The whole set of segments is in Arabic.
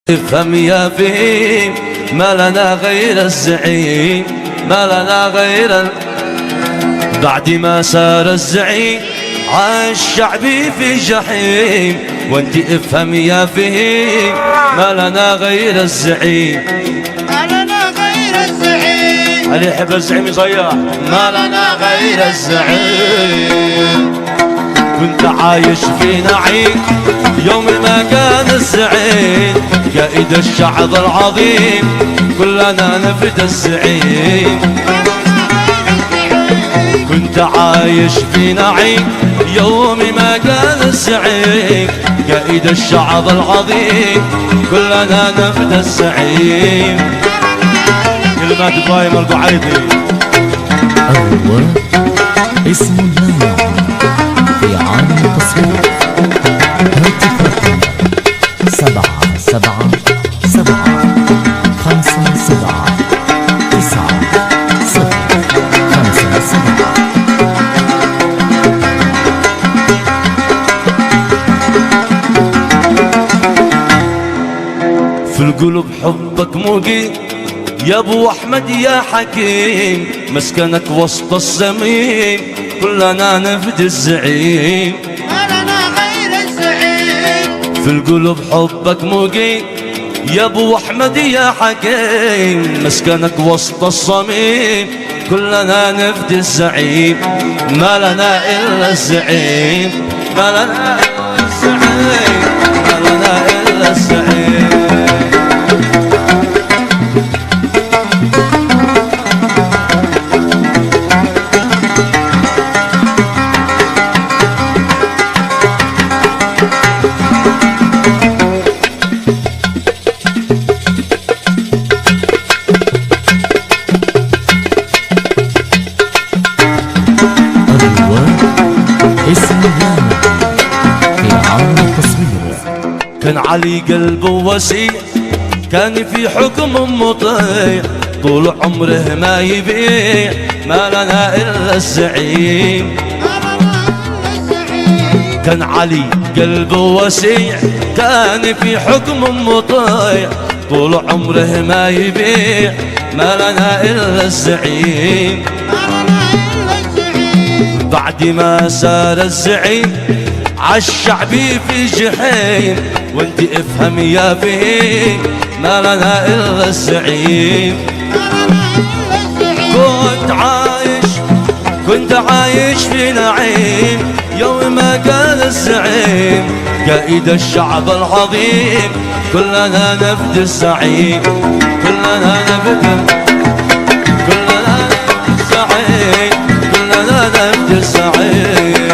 افهم يا فهيم، ما لنا غير الزعيم، ما لنا غير بعد ما سار الزعيم عاش شعبي في جحيم. وانت افهم يا فهيم، ما لنا غير الزعيم، ما لنا غير الزعيم. اللي يحب الزعيم يصيح ما لنا غير الزعيم. كنت عايش في نعيم يوم ما كان الزعيم قائد الشعب العظيم، كلنا نفد الزعيم. كنت عايش في نعيم يوم ما كان الزعيم قائد الشعب العظيم، كلنا نفد الزعيم. كلمات ابراهيم البعيدي. هو اسم الله في عام التصوير. هاتف رقم 777-9-057. في القلوب حبك مقيم يا ابو احمد يا حكيم، مسكنك وسط السميم، كلنا نفدي الزعيم. ما لنا غير الزعيم. في القلوب حبك مقيم يا ابو احمد يا حكيم، مسكنك وسط الصميم، كلنا نفدي الزعيم. ما لنا الا الزعيم، ما لنا الا الزعيم، ما لنا الا الزعيم. اسم الله في عام التصوير. كان علي قلبه وسيع، كان في حكم مطيع، طول عمره ما يبيع، ما لنا إلا الزعيم. كان علي قلبه وسيع، كان في حكم مطيع، طول عمره ما يبيع، ما لنا إلا الزعيم. بعد ما سار الزعيم عاش شعبي في جحيم، وانت افهم يا فهيم، ما لنا الا الزعيم. كنت عايش في نعيم يوم ما كان الزعيم قائد الشعب العظيم، كلنا نفدي الزعيم، كلنا نفدي، كلنا نفدي الزعيم، كلنا نفدي الزعيم.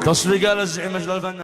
تصفيق على الزعيم مجد الفنان.